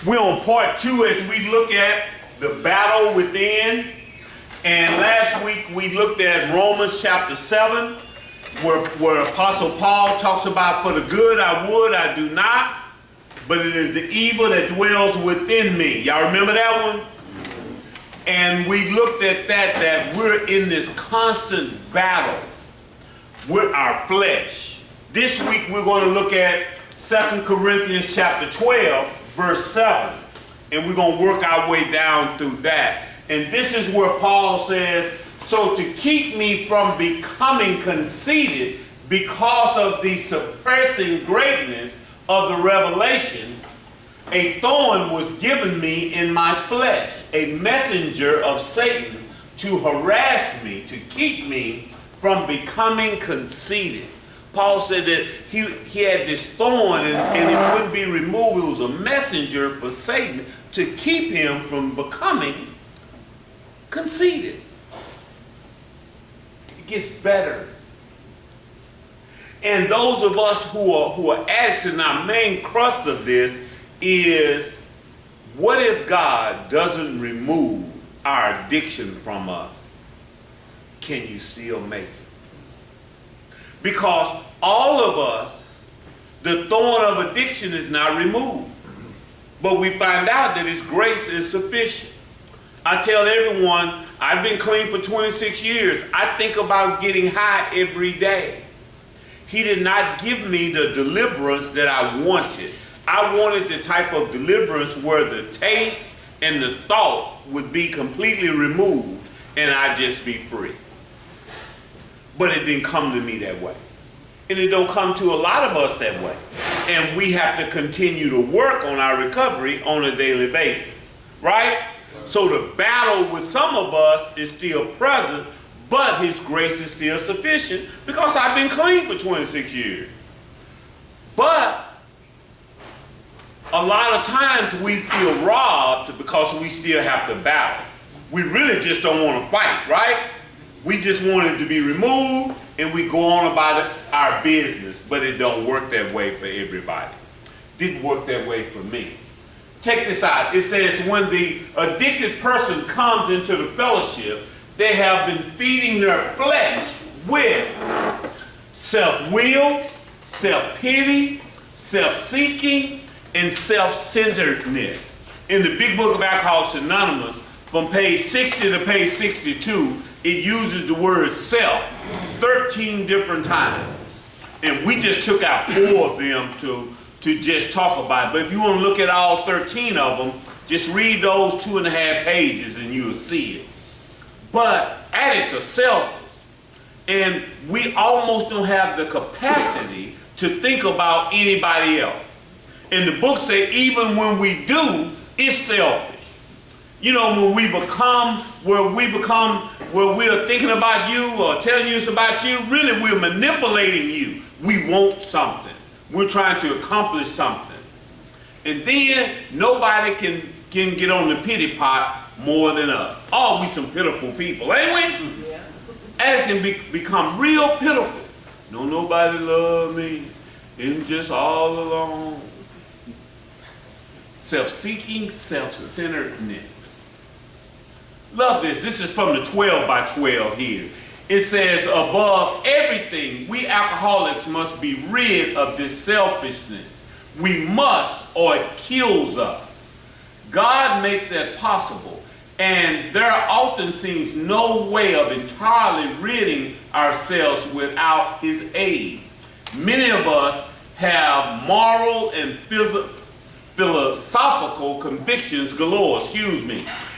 We're on part 2 as we look at the battle within. And last week we looked at Romans chapter 7, where Apostle Paul talks about, for the good I would, I do not, but it is the evil that dwells within me. Y'all remember that one? And we looked at that we're in this constant battle with our flesh. This week we're going to look at 2 Corinthians chapter 12, verse 7. And we're going to work our way down through that. And this is where Paul says, so to keep me from becoming conceited because of the suppressing greatness of the revelation, a thorn was given me in my flesh, a messenger of Satan to harass me, to keep me from becoming conceited. Paul said that he had this thorn and it wouldn't be removed. It was a messenger for Satan to keep him from becoming conceited. It gets better. And those of us who are addicts, and our main crust of this is, what if God doesn't remove our addiction from us? Can you still make it? Because all of us, the thorn of addiction is not removed. But we find out that His grace is sufficient. I tell everyone, I've been clean for 26 years. I think about getting high every day. He did not give me the deliverance that I wanted. I wanted the type of deliverance where the taste and the thought would be completely removed and I'd just be free. But it didn't come to me that way. And it don't come to a lot of us that way. And we have to continue to work on our recovery on a daily basis. Right? So the battle with some of us is still present, but His grace is still sufficient because I've been clean for 26 years. But a lot of times we feel robbed because we still have to battle. We really just don't want to fight, right? We just want it to be removed and we go on about our business, but it don't work that way for everybody. Didn't work that way for me. Check this out. It says when the addicted person comes into the fellowship, they have been feeding their flesh with self-will, self-pity, self-seeking, and self-centeredness. In the Big Book of Alcoholics Anonymous, from page 60 to page 62, it uses the word self 13 different times. And we just took out 4 of them to just talk about it. But if you want to look at all 13 of them, just read those 2.5 pages and you'll see it. But addicts are selfish. And we almost don't have the capacity to think about anybody else. And the book says even when we do, it's selfish. You know, when we become where we are thinking about you or telling you it's about you, really we're manipulating you. We want something. We're trying to accomplish something. And then nobody can get on the pity pot more than us. Oh, we some pitiful people, ain't we? Yeah. And it can become real pitiful. Don't nobody love me. I'm just all alone. Self-seeking, self-centeredness. Love this. This is from the 12 by 12 here. It says, above everything, we alcoholics must be rid of this selfishness. We must, or it kills us. God makes that possible. And there often seems no way of entirely ridding ourselves without His aid. Many of us have moral and philosophical convictions galore,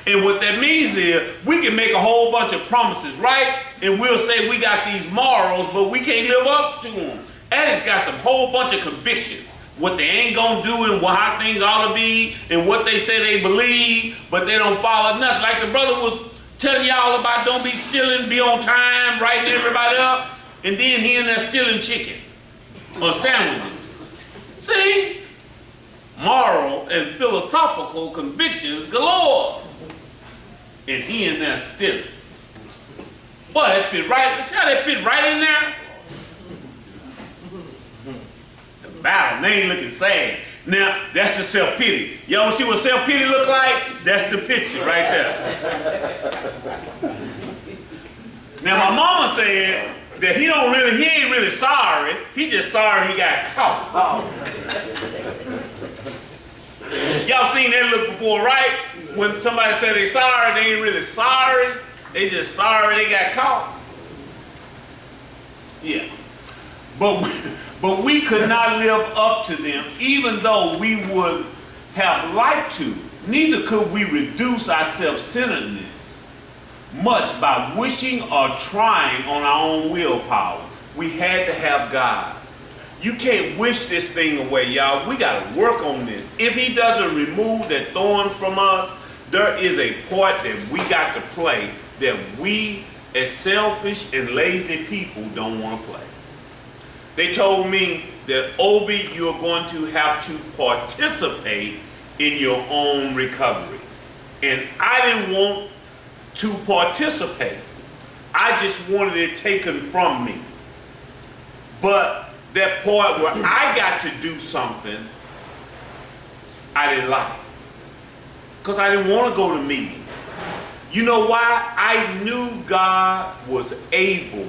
And what that means is we can make a whole bunch of promises, right? And we'll say we got these morals, but we can't live up to them. Addicts got some whole bunch of convictions. What they ain't gonna do and how things ought to be and what they say they believe, but they don't follow nothing. Like the brother was telling y'all about, don't be stealing, be on time, writing everybody up, and then he in there stealing chicken or sandwiches. See? Moral and philosophical convictions galore. And he in there stealing. Boy, that fit right. See how that fit right in there? The battle, they ain't looking sad. Now, that's the self-pity. Y'all see what self-pity look like? That's the picture right there. Now, my mama said that he ain't really sorry. He just sorry he got caught. Y'all seen that look before, right? When somebody said they sorry, they ain't really sorry. They just sorry they got caught. Yeah. But we could not live up to them, even though we would have liked to. Neither could we reduce our self-centeredness much by wishing or trying on our own willpower. We had to have God. You can't wish this thing away, y'all. We got to work on this. If he doesn't remove that thorn from us, there is a part that we got to play that we, as selfish and lazy people, don't want to play. They told me that, Obie, you're going to have to participate in your own recovery. And I didn't want to participate. I just wanted it taken from me. But that part where I got to do something I didn't like. Because I didn't want to go to meetings. You know why? I knew God was able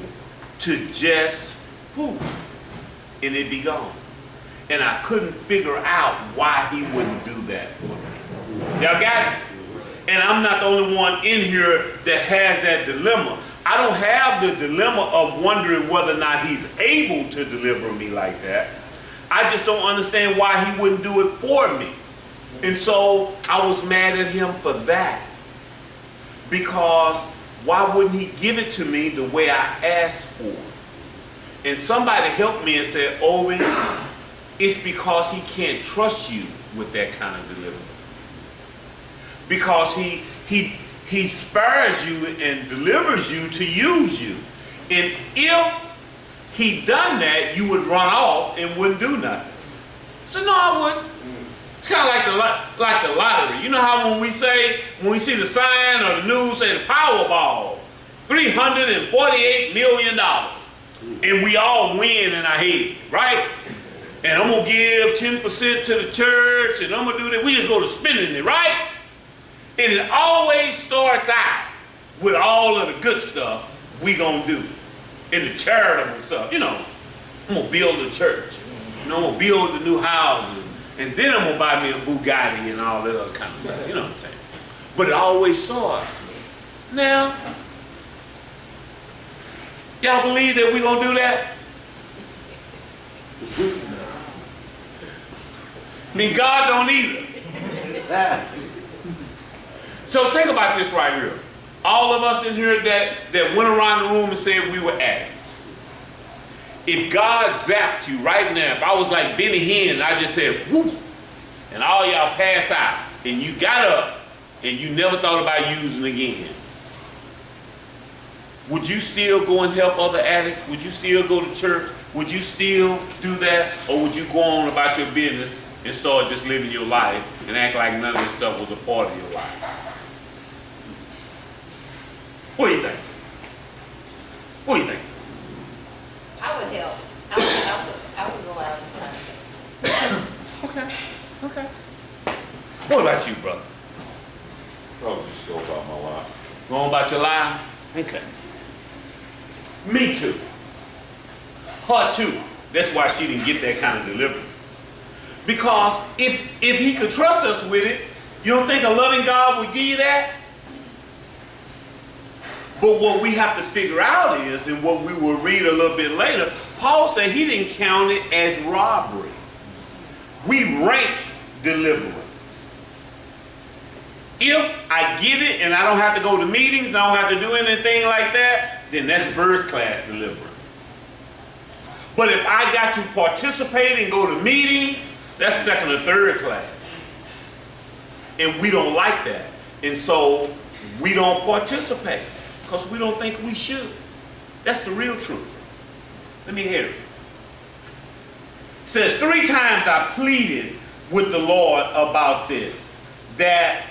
to just poof, and it'd be gone. And I couldn't figure out why he wouldn't do that for me. Y'all got it? And I'm not the only one in here that has that dilemma. I don't have the dilemma of wondering whether or not he's able to deliver me like that. I just don't understand why he wouldn't do it for me. And so I was mad at him for that. Because why wouldn't he give it to me the way I asked for? And somebody helped me and said, Obie, it's because he can't trust you with that kind of deliverance. Because he spares you and delivers you to use you. And if he done that, you would run off and wouldn't do nothing. So no, I wouldn't. It's kind of like the lottery. You know how when we see the sign or the news say the Powerball, $348 million. And we all win in our head, right? And I'm going to give 10% to the church, and I'm going to do that. We just go to spending it, right? And it always starts out with all of the good stuff we going to do. And the charitable stuff. You know, I'm going to build a church. You know, I'm going to build the new houses. And then I'm going to buy me a Bugatti and all that other kind of stuff. You know what I'm saying? But it always starts. Now, y'all believe that we're going to do that? I mean, God don't either. So think about this right here. All of us in here that went around the room and said we were addicts. If God zapped you right now, if I was like Benny Hinn and I just said, whoop, and all y'all pass out, and you got up, and you never thought about using again, would you still go and help other addicts? Would you still go to church? Would you still do that? Or would you go on about your business and start just living your life and act like none of this stuff was a part of your life? What do you think? What do you think, sis? I would help. I would go out and try. Okay. What about you, brother? Probably just go about my life. Go on about your life? Okay. Me too. Her too. That's why she didn't get that kind of deliverance. Because if he could trust us with it, you don't think a loving God would give you that? But what we have to figure out is, and what we will read a little bit later, Paul said he didn't count it as robbery. We rank deliverance. If I get it and I don't have to go to meetings, I don't have to do anything like that, then that's first class deliverance. But if I got to participate and go to meetings, that's second or third class. And we don't like that. And so we don't participate because we don't think we should. That's the real truth. Let me hear it. It says 3 times I pleaded with the Lord about this, that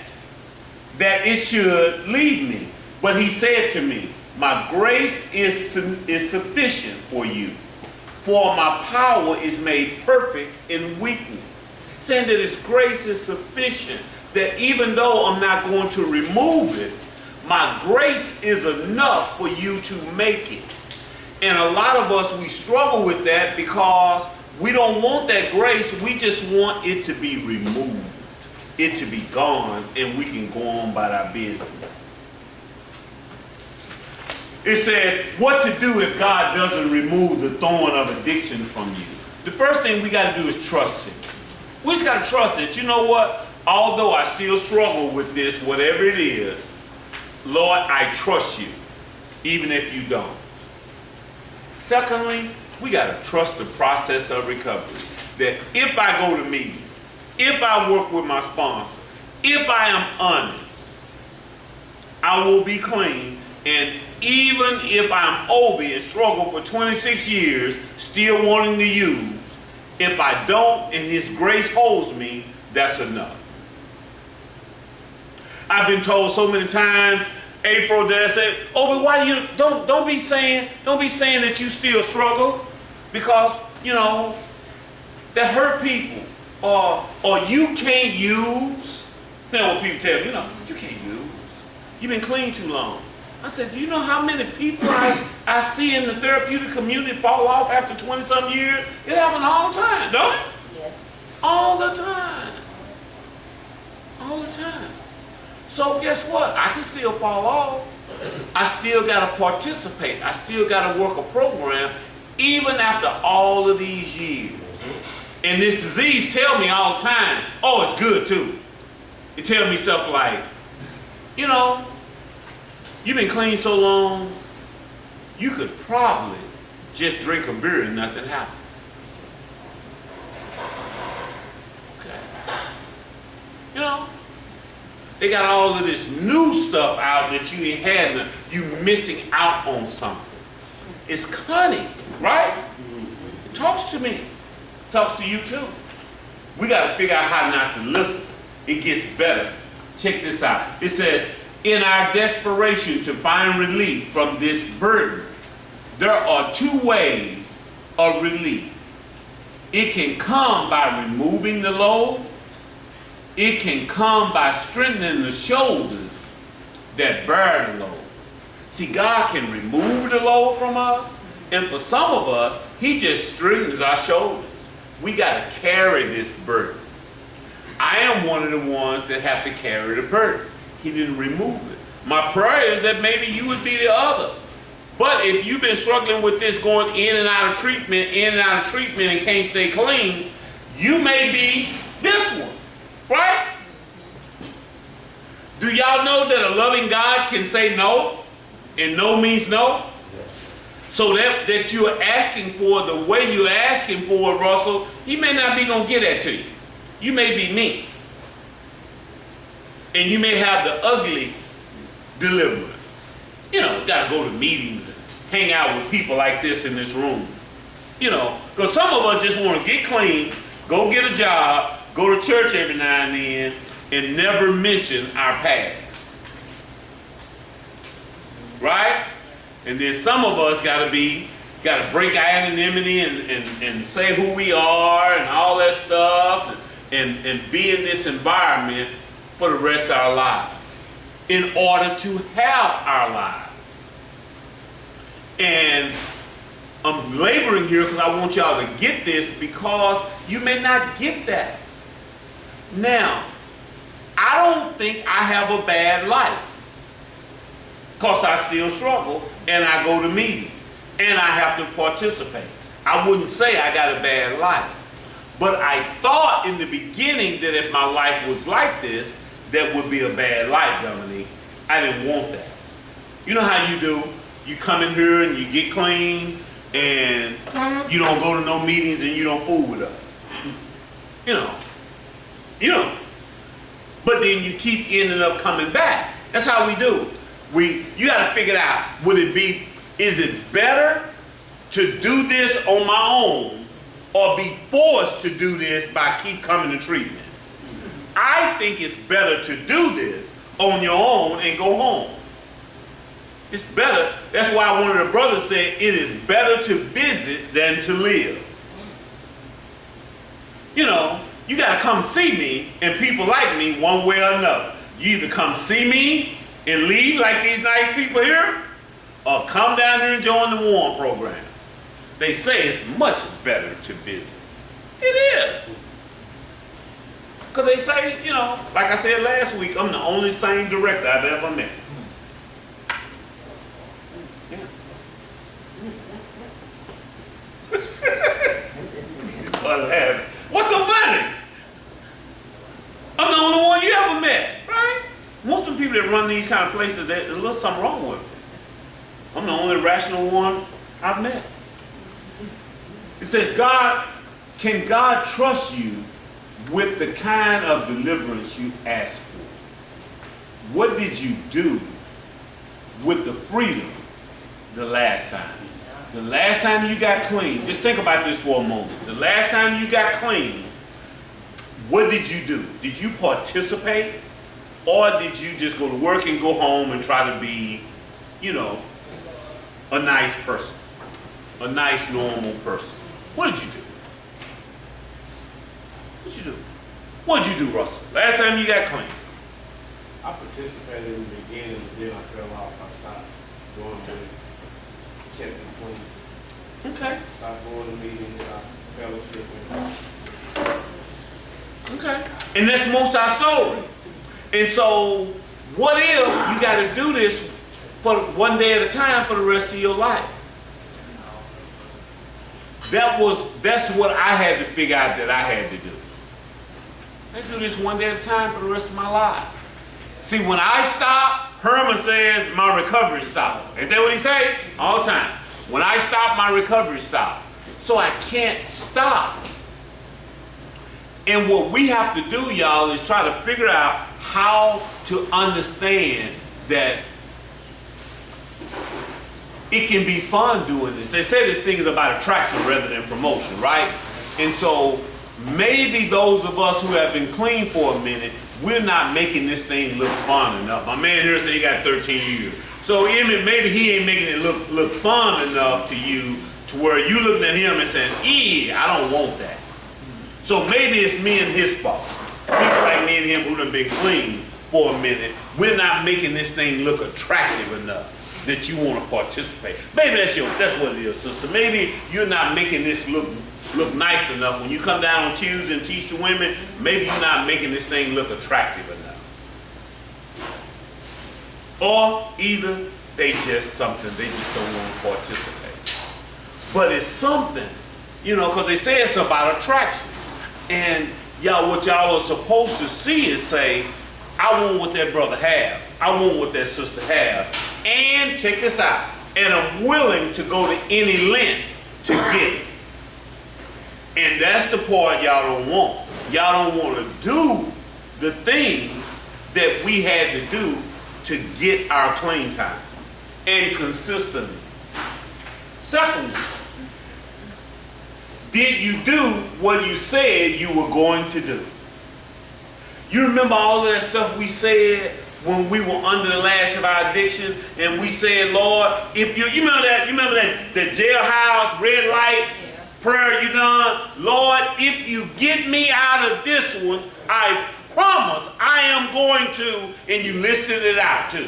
it should leave me. But he said to me, my grace is sufficient for you, for my power is made perfect in weakness. saying that his grace is sufficient, that even though I'm not going to remove it, my grace is enough for you to make it. And a lot of us, we struggle with that because we don't want that grace. We just want it to be removed, it to be gone, and we can go on about our business. It says what to do if God doesn't remove the thorn of addiction from you. The first thing we got to do is trust him. We just got to trust that, you know what? Although I still struggle with this, whatever it is, Lord, I trust you, even if you don't. Secondly, we got to trust the process of recovery. That if I go to meetings, if I work with my sponsor, if I am honest, I will be clean. And even if I'm Obie and struggle for 26 years, still wanting to use, if I don't and his grace holds me, that's enough. I've been told so many times, April, that I said, Obie, why do you don't be saying that you still struggle, because that hurt people, or you can't use. Now when people tell me, you can't use, you've been clean too long. I said, do you know how many people I see in the therapeutic community fall off after 20-some years? It happens all the time, don't it? Yes. All the time. All the time. So guess what? I can still fall off. I still got to participate. I still got to work a program even after all of these years. And this disease tell me all the time, oh, it's good too. It tell me stuff like, you've been clean so long, you could probably just drink a beer and nothing happen. Okay. They got all of this new stuff out that you ain't had, and you missing out on something. It's cunning, right? It talks to me. It talks to you too. We got to figure out how not to listen. It gets better. Check this out. It says, in our desperation to find relief from this burden, there are two ways of relief. It can come by removing the load. It can come by strengthening the shoulders that bear the load. See, God can remove the load from us, and for some of us, he just strengthens our shoulders. We got to carry this burden. I am one of the ones that have to carry the burden. He didn't remove it. My prayer is that maybe you would be the other. But if you've been struggling with this going in and out of treatment, and can't stay clean, you may be this one, right? Do y'all know that a loving God can say no, and no means no? So that you're asking for the way you're asking for it, Russell, he may not be going to get that to you. You may be me. And you may have the ugly deliverance. Got to go to meetings and hang out with people like this in this room. Because some of us just want to get clean, go get a job, go to church every now and then, and never mention our past. Right? And then some of us got to break our anonymity and say who we are and all that stuff, and be in this environment for the rest of our lives in order to have our lives. And I'm laboring here because I want y'all to get this, because you may not get that. Now, I don't think I have a bad life, because I still struggle and I go to meetings and I have to participate. I wouldn't say I got a bad life. But I thought in the beginning that if my life was like this, that would be a bad life, Dominique. I didn't want that. You know how you do? You come in here and you get clean, and you don't go to no meetings and you don't fool with us. But then you keep ending up coming back. That's how we do. You got to figure it out. Is it better to do this on my own, or be forced to do this by keep coming to treatment? I think it's better to do this on your own and go home. It's better. That's why one of the brothers said it is better to visit than to live. You got to come see me and people like me one way or another. You either come see me and leave like these nice people here, or come down here and join the Warren program. They say it's much better to visit. It is. Because they say, you know, like I said last week, I'm the only sane director I've ever met. Yeah. What's so funny? I'm the only one you ever met, right? Most of the people that run these kind of places, there's a little something wrong with them. I'm the only rational one I've met. It says, can God trust you with the kind of deliverance you asked for? What did you do with the freedom the last time? The last time you got clean, just think about this for a moment. The last time you got clean, what did you do? Did you participate? Or did you just go to work and go home and try to be, you know, a nice person? A nice, normal person? What did you do? What did you do? What did you do, Russell? Last time you got clean? I participated in the beginning, but then I fell off. I stopped going with it. Kept it clean. Okay. Stopped going to meetings. I fellowshipping. Okay. And that's most of our story. And so, what if you got to do this for one day at a time for the rest of your life? That's what I had to figure out that I had to do. I do this one day at a time for the rest of my life. See, when I stop, Herman says my recovery stopped. Ain't that what he say? All the time. When I stop, my recovery stopped. So I can't stop. And what we have to do, y'all, is try to figure out how to understand that it can be fun doing this. They say this thing is about attraction rather than promotion, right? And so maybe those of us who have been clean for a minute, we're not making this thing look fun enough. My man here said he got 13 years. So maybe he ain't making it look fun enough to you to where you looking at him and saying, I don't want that. So maybe it's me and his fault. People like me and him who done been clean for a minute, we're not making this thing look attractive enough that you want to participate. Maybe that's what it is, sister. Maybe you're not making this look nice enough. When you come down on Tuesday and teach the women, maybe you're not making this thing look attractive enough. Or either they just don't want to participate. But it's something, because they say it's about attraction. And what y'all are supposed to see is say, I want what that brother have. I want what that sister have. And check this out. And I'm willing to go to any length to get it. And that's the part y'all don't want. Y'all don't want to do the things that we had to do to get our clean time. And consistently. Secondly, did you do what you said you were going to do? You remember all of that stuff we said when we were under the lash of our addiction, and we said, Lord, if you remember that jailhouse, red light prayer you done? Lord, if you get me out of this one, I promise I am going to, and you listed it out too.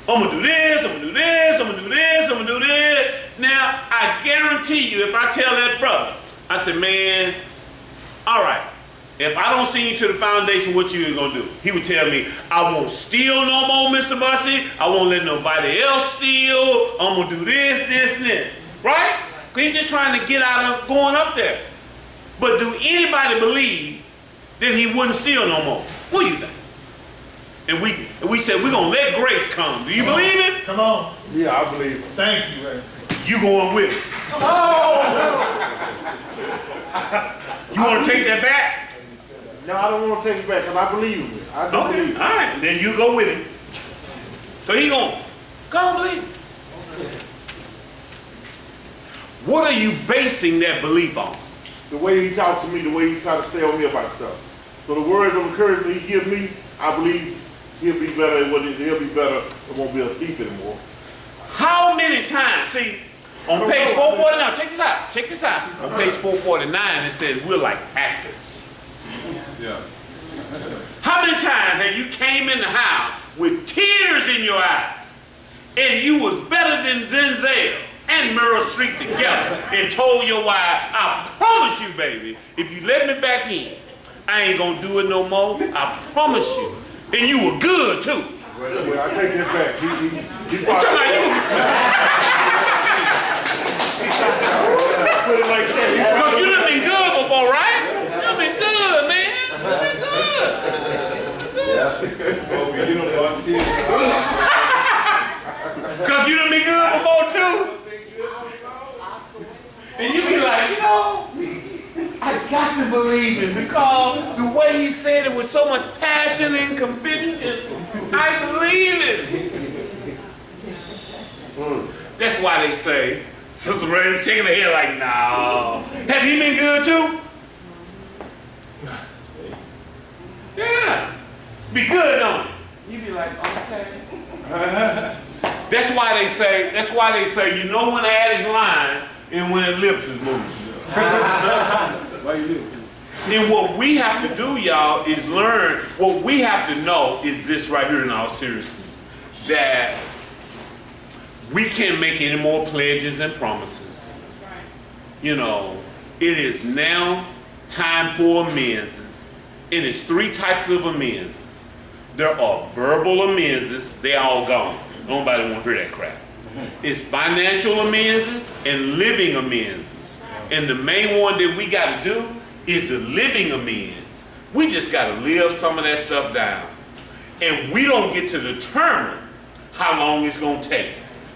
I'm going to do this, I'm going to do this, I'm going to do this, I'm going to do this. Now, I guarantee you, if I tell that brother, I said, man, all right, if I don't send you to the foundation, what you going to do? He would tell me, I won't steal no more, Mr. Bussey. I won't let nobody else steal. I'm going to do this, this, and this. Right? Because he's just trying to get out of going up there. But do anybody believe that he wouldn't steal no more? What do you think? And we said, we're going to let grace come. Do you believe it? Come on. Yeah, I believe it. Thank you, Ray. You going with it. You want to take that back? No, I don't want to take it back because I believe it. I do believe it. All right, then you go with him. So he going, go and believe it. What are you basing that belief on? The way he talks to me, the way he tries to stay on me about stuff. So the words of encouragement he gives me, I believe he'll be better. He'll be better. It won't be a thief anymore. How many times? See, On page 449, check this out. Check this out. On page 449, it says we're like actors. Yeah. How many times have you came in the house with tears in your eyes and you was better than Denzel and Meryl Streep together and told your wife, I promise you, baby, if you let me back in, I ain't gonna do it no more. I promise you. And you were good too. Well, I take that back. He I'm talking about you. put it like that. Because you done been good before, right? You done been good, man. You done been good. Obie, you don't know I'm tears. Because you done been good before too. And you be like, you know, I got to believe him because the way he said it with so much passion and conviction, I believe it. That's why they say, Sister Ray's shaking her head like, no. Have you been good too? Yeah. Be good, don't it? You be like, okay. That's why they say, you know when the addict's lying and when the lips is moving. Why you do? And what we have to do, y'all, is learn, what we have to know is this right here in all seriousness, that we can't make any more pledges and promises. You know, it is now time for amends. It is 3 types of amends. There are verbal amends, they all gone. Nobody want to hear that crap. It's financial amends and living amends. And the main one that we got to do is the living amends. We just got to live some of that stuff down. And we don't get to determine how long it's going to take.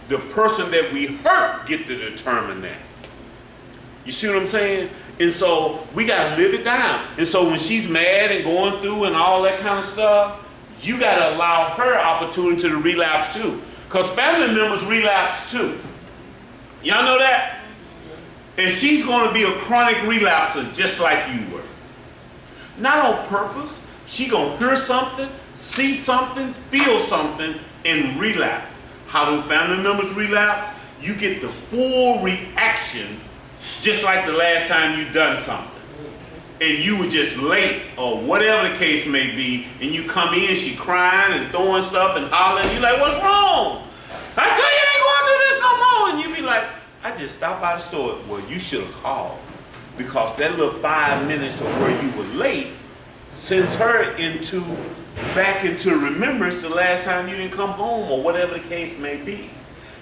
The person that we hurt get to determine that. You see what I'm saying? And so we got to live it down. And so when she's mad and going through and all that kind of stuff, you got to allow her opportunity to relapse too. Because family members relapse too. Y'all know that? And she's going to be a chronic relapser just like you were. Not on purpose. She going to hear something, see something, feel something, and relapse. How do family members relapse? You get the full reaction just like the last time you done something. And you were just late or whatever the case may be, and you come in, she crying and throwing stuff and hollering. You like, what's wrong? I tell you, I ain't going through this no more. And you be like, I just stopped by the store. Well, you should have called, because that little 5 minutes of where you were late sends her back into remembrance the last time you didn't come home or whatever the case may be.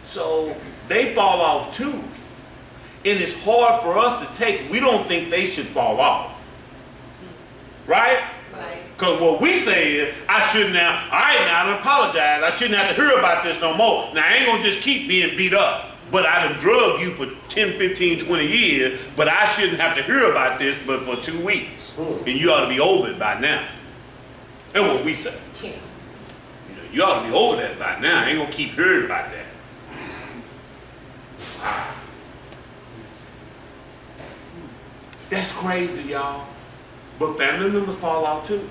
So they fall off too. And it's hard for us to take. We don't think they should fall off. Right? Right. Because what we say is, I don't apologize. I shouldn't have to hear about this no more. Now, I ain't going to just keep being beat up. But I done drugged you for 10, 15, 20 years, but I shouldn't have to hear about this but for 2 weeks. And you ought to be over it by now. That's what we say. Yeah. You ought to be over that by now. I ain't going to keep hearing about that. That's crazy, y'all. But family members fall off too.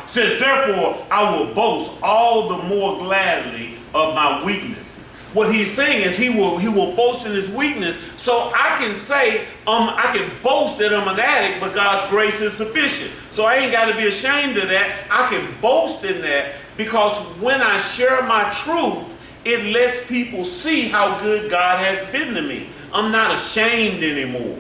Says, therefore, I will boast all the more gladly of my weakness. What he's saying is he will boast in his weakness, so I can say, I can boast that I'm an addict, but God's grace is sufficient. So I ain't got to be ashamed of that. I can boast in that, because when I share my truth, it lets people see how good God has been to me. I'm not ashamed anymore.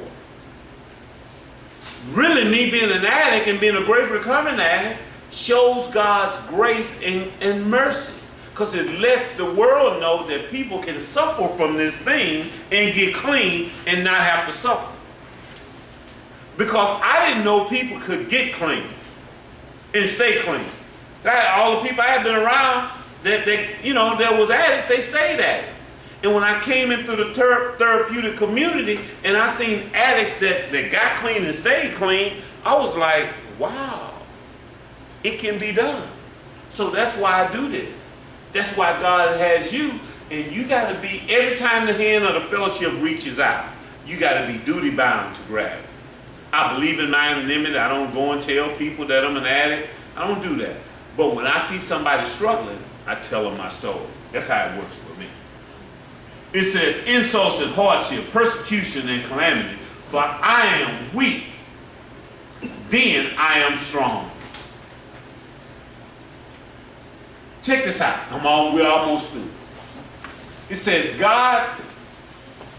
Really, me being an addict and being a great recovering addict shows God's grace and mercy. Because it lets the world know that people can suffer from this thing and get clean and not have to suffer. Because I didn't know people could get clean and stay clean. All the people I had been around that was addicts, they stayed addicts. And when I came into the therapeutic community and I seen addicts that got clean and stayed clean, I was like, wow, it can be done. So that's why I do this. That's why God has you, and you got to be, every time the hand of the fellowship reaches out, you got to be duty bound to grab it. I believe in my anonymity. I don't go and tell people that I'm an addict. I don't do that. But when I see somebody struggling, I tell them my story. That's how it works for me. It says, insults and hardship, persecution and calamity, for I am weak, then I am strong. Check this out. We're almost through. It says, God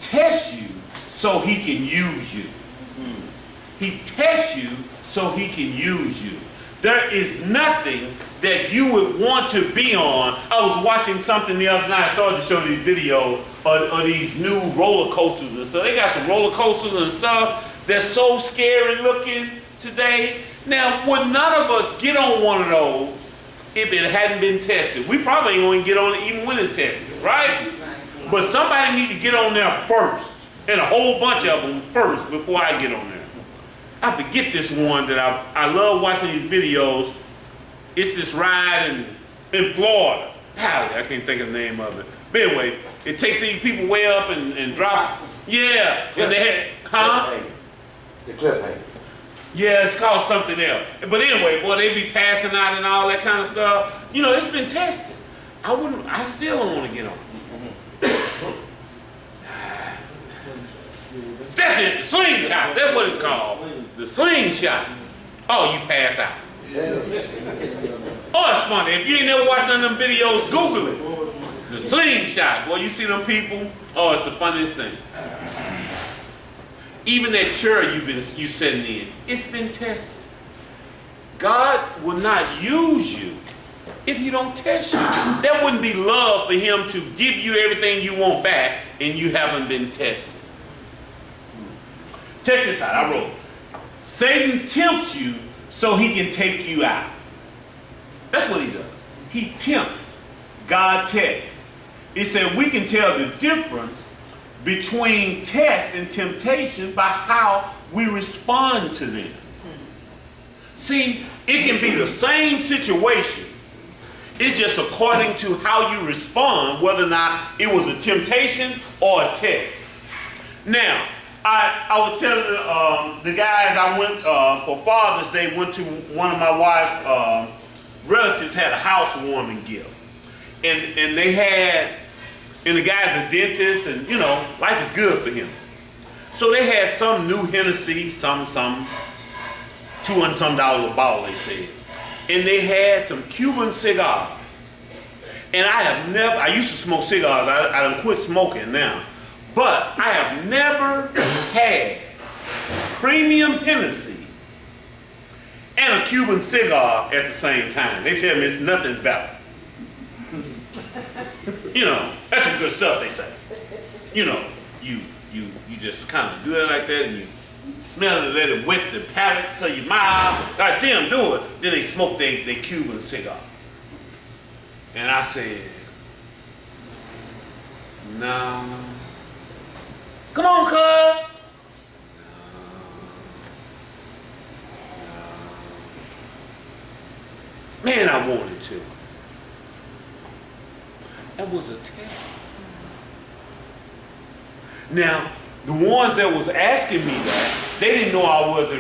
tests you so he can use you. He tests you so he can use you. There is nothing that you would want to be on. I was watching something the other night. I started to show these videos of these new roller coasters and stuff. They got some roller coasters and stuff that's so scary looking today. Now, would none of us get on one of those if it hadn't been tested? We probably ain't going to get on it even when it's tested, right? But somebody need to get on there first, and a whole bunch of them first before I get on there. I forget this one that I love watching these videos. It's this ride in Florida. I can't think of the name of it. But anyway, it takes these people way up and drops. Yeah. And they had, The cliffhanger. Yeah, it's called something else. But anyway, boy, they be passing out and all that kind of stuff. You know, it's been tested. I still don't want to get on. That's it, the slingshot. That's what it's called. The slingshot. Oh, you pass out. Oh, it's funny. If you ain't never watched none of them videos, Google it. The slingshot. Boy, you see them people? Oh, it's the funniest thing. Even that chair you sitting in, it's been tested. God will not use you if you don't test you. That wouldn't be love for him to give you everything you want back and you haven't been tested. Check this out. I wrote, Satan tempts you so he can take you out. That's what he does. He tempts. God tests. It said we can tell the difference between test and temptation by how we respond to them. See, it can be the same situation. It's just according to how you respond, whether or not it was a temptation or a test. Now, I was telling the guys I went for Father's Day, went to one of my wife's relatives had a housewarming gift. And they had, and the guy's a dentist, and you know, life is good for him. So they had some new Hennessy, some $200 a bottle, they said. And they had some Cuban cigars. And I used to smoke cigars, I done quit smoking now. But I have never had premium Hennessy and a Cuban cigar at the same time. They tell me it's nothing better. You know, that's some good stuff they say. You know, you just kind of do it like that and you smell it, let it wet the palate so your mouth. I see them do it. Then they smoke their Cuban cigar. And I said, no. Come on, cuz. Man, I wanted to. That was a test. Now, the ones that was asking me that, they didn't know I was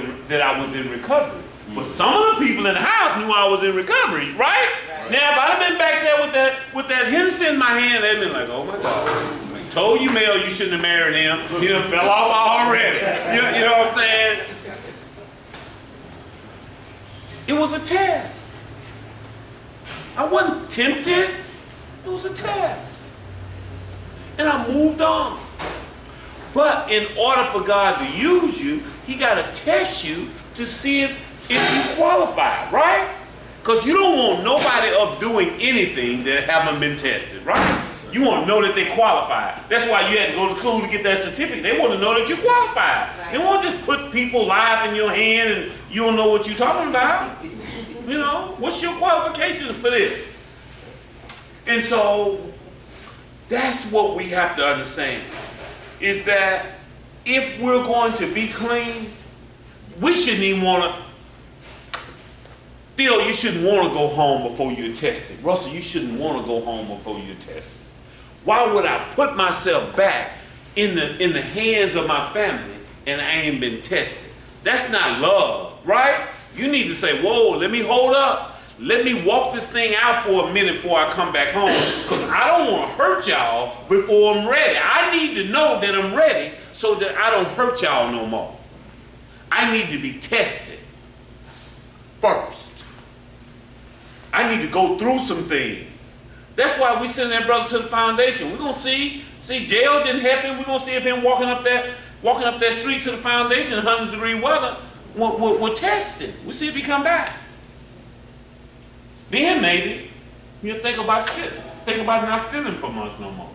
in recovery. But some of the people in the house knew I was in recovery, right? Now, if I'd have been back there with that Hennessy in my hand, they'd been like, oh my God. Told you, Mel, you shouldn't have married him. He done fell off already. You know what I'm saying? It was a test. I wasn't tempted. It was a test. And I moved on. But in order for God to use you, he got to test you to see if you qualify, right? Because you don't want nobody up doing anything that haven't been tested, right? You want to know that they qualify. That's why you had to go to school to get that certificate. They want to know that you qualify. Right. They won't just put people live in your hand and you don't know what you're talking about. You know, what's your qualifications for this? And so that's what we have to understand, is that if we're going to be clean, we shouldn't even want to feel you shouldn't want to go home before you're tested. Russell, you shouldn't want to go home before you're tested. Why would I put myself back in the hands of my family and I ain't been tested? That's not love, right? You need to say, whoa, let me hold up. let me walk this thing out for a minute before I come back home, because I don't want to hurt y'all before I'm ready. I need to know that I'm ready so that I don't hurt y'all no more. I need to be tested first. I need to go through some things. That's why we send that brother to the foundation. We're going to see jail didn't happen. We're going to see if him walking up that street to the foundation in 100-degree weather, we're tested. We'll see if he come back. Then maybe you'll think about not stealing from us no more.